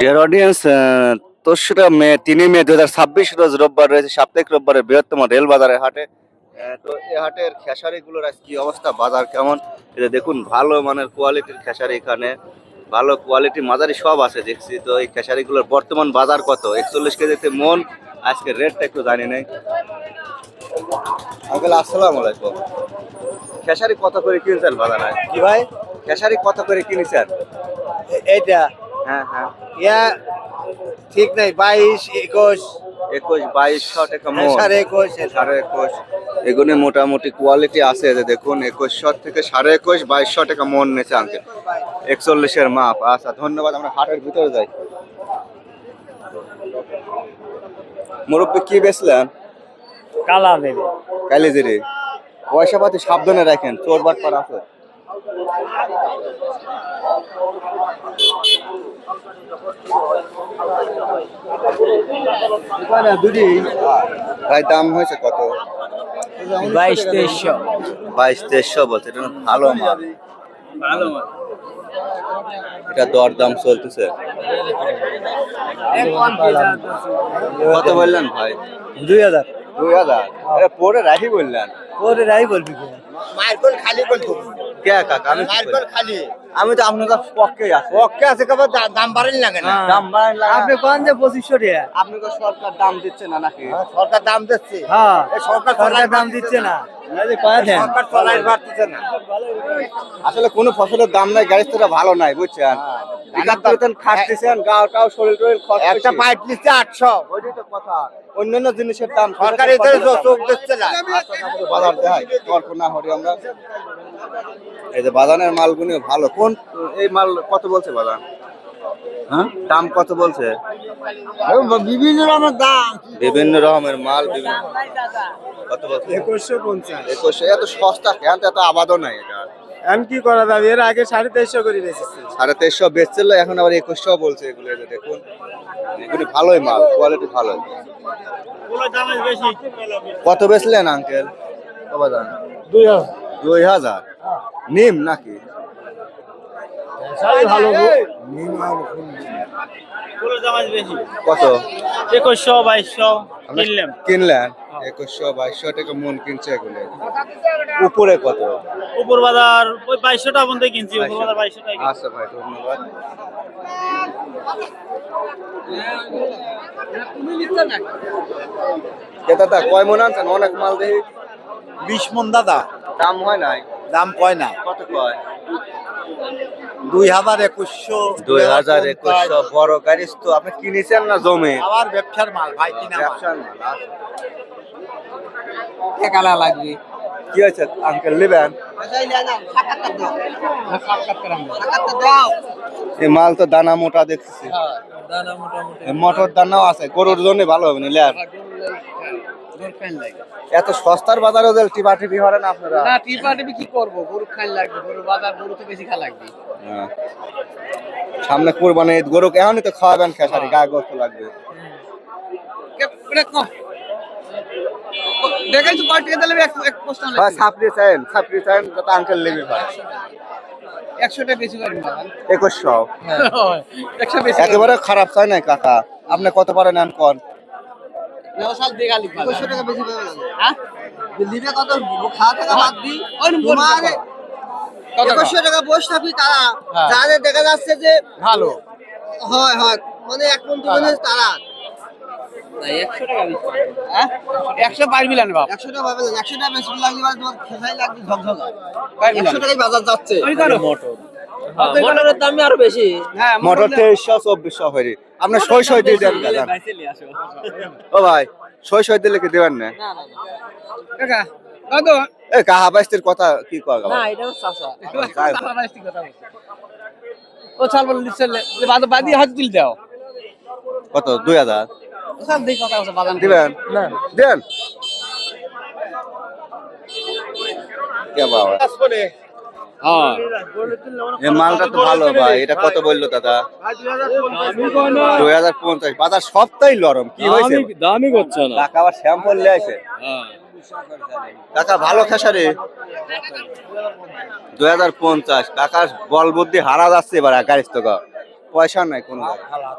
Dear audience, 3 মে 2026 রোজ রোববার রয়েছে সাপ্তাহিক রোববারের বৃহত্তম রেল বাজারের হাটে। তো এই হাটের খেসারিগুলোর আজ কি অবস্থা, বাজার কেমন এটা দেখুন। ভালো মানের কোয়ালিটির খেসারি, এখানে ভালো কোয়ালিটি মাঝারি সব আছে দেখছি। তো এই খেসারিগুলোর বর্তমান বাজার কত? 41 কেজিতে মন। আজকে রেটটা একটু জানি নাই। আঙ্কেল আসসালামু আলাইকুম। খেসারি কত করে কিনছেন বাজারে? কি ভাই? খেসারি কত করে কিনেছেন? এইটা হ্যাঁ হ্যাঁ, ইয়া ঠিক নাই, 22, 21, 21-2200 টাকা মন। 21.5 21.5। এগুলো মোটামুটি কোয়ালিটি আছে, এই যে দেখুন 2100 থেকে 21.5-2200 টাকা মন নিচে আঙ্কেল। 41-এর মাপ। আচ্ছা ধন্যবাদ, আমরা হাটের ভিতরে যাই। মুরব্বী কি বেচলেন? কালা দেবে। কালিজিরি। পয়সা পাতি সাবধানে রাখেন, চোর বাটপার আছে। ভাই দাম হয়েছে কত? 22-2300। 22-2300 বলছে। এটা ভালো মাল, ভালো। এটা দর দাম চলতেছে। কত বললেন ভাই? 2000। 2000? এটা পরে রাখি বললেন। ওরে রাই বলবি কি? মাইরকল খালি বলবো। কে কাকা? আমি কি মাইরকল করি? খালি। আমি তো আপনার কাছে পক্ষেই আছি। ওকে আছে কবে দাম বাড়ানি লাগে না? দাম বাড়ান লাগে। আপনি কোন যে 2500 টাকা? আপনি তো সরকার দাম দিচ্ছে না নাকি? সরকার দাম দিচ্ছে। হ্যাঁ, এই সরকার দাম দিচ্ছে না। সরকার চলাই বাড়তেছে না। আসলে কোনো ফসলের দাম নাই, গাড়ি তো ভালো নাই বুঝছেন। খাটতেছেন, গাওটাও শরীর টরীর খরচ। একটা পাইপ নিচ্ছে 800। ওইটাই তো কথা। অন্যান্য জিনিসের দাম সরকার এতে চোখ দিচ্ছে না। বাজার দেয় তর্ক না হরি আমরা। এই যে বাজানের মালগুলো ভালো। কোন এই মাল কত বলছে বাজার? হ্যাঁ, দাম কত বলছে? বিভিন্ন রকমের দাম। বিভিন্ন রকমের মাল, বিভিন্ন কত বলছে? 2150। 2100। এত সস্তা কেন? এত আবাদও নাই এটা। এখন কি করা যাবে? এর আগে 2350 করে বেচেছে। 2350 বেচছিল, এখন আবার 2100 বলছে। এগুলো এই যে দেখুন, এগুলি ভালোই মাল, কোয়ালিটি ভালো। কত বেচলেন আঙ্কেল? কবে দাম? 2000। 2000? নিম নাকি? ভালো কত? 2100-2200 কিনলাম। কিনলেন 2100-2200 টাকা মন কিনছে এগুলো। উপরে কত? উপর বাজার ওই 2200 টাকা পর্যন্ত কিনছি। উপর বাজার 2200 টাকা। আচ্ছা ভাই, ধন্যবাদ। দাদা কয় মন আনছেন? অনেক মাল দেখি। 20 মন দাদা। দাম হয় নাই? দাম কয় না। কত কয়? 2100। 2100 বড় গাড়ি তো আপনি কিনেছেন না জমে? আবার ব্যবসার মাল ভাই, কিনা মাল। ব্যবসার মাল। আচ্ছা। টাকা লাগবে। কি হয়েছে আঙ্কেল, নেবেন? এই মাল তো দানা মোটা দেখছি। দানা মোটামুটি। মটর দানাও আছে, গরুর জন্য ভালো হবে না লেয়ার। এত সস্তার বাজারে টিপা টিপি হরেন আপনারা? না, টিপা টিপি কি করবো? গরু খাই লাগবে, গরু বাজার, গরু তো বেশি খা লাগবে। হ্যাঁ। সামনে কোরবানি ঈদ, গরু এখনই তো খাওয়াবেন খেসারি, গায়ে গোস্ত লাগবে। দেখাইছো পার্টি কে দিলে এক পোস্ট আনলে ভাই ছাপড়ি চাইন যত আঙ্কেল নেবে ভাই। 100 টাকা বেশি করেন বাবা। 2100? 100 বেশি। একেবারে খারাপ চাই নাই কাকা। আপনি কত পারেন নেন কোন? নওশাল দেখালি 200 টাকা বেশি পাবে। হ্যাঁ, দিল্লিতে কত খাওয়া টাকা বাদ দি। ওই তোমারে 200 টাকা বসে থাকি তারা যাদের দেখা যাচ্ছে যে ভালো হয় হয়, মানে এক মন দুজনে তারা। না 100 টাকা বেশি। হ্যাঁ, 100 পারবি না বাবা। 100 টাকা পাবে না। 100 টাকা বেশি লাগবে মানে তোমার খেসাই লাগবে ঝকঝকা। 100 টাকায় বাজার যাচ্ছে। ওই করো মোটর। মোটরের দাম আরো বেশি। হ্যাঁ, মোটর 2300-2400 হইরি। আপনি সই দিয়ে দেন দাদা। ও ভাই, সই দিলে কি দিবেন না? না না কাকা কত? এ কাহা বাইস্তির কথা কি কয় না, এটাও চাচা। চাচা বাইস্তি কথা বলছে। ও চাল বল দিছে বাদি হাত দিল দাও। কত? 2000? ও চাল দেই কথা বলছে বাজান দিবেন? না দেন। কে বাবা? হ্যাঁ, এই মালটা তো ভালো ভাই। এটা কত বললো দাদা? 2050। বাজার সবটাই লরম। কি হয়েছে? দামই করছে না। কাকা আবার শ্যাম্পল নিয়ে আসে। কাকা ভালো খেসারি। 2050। কাকার বল বুদ্ধি হারা যাচ্ছে এবার গাড়ির তো। পয়সা নাই কোন জায়গায়।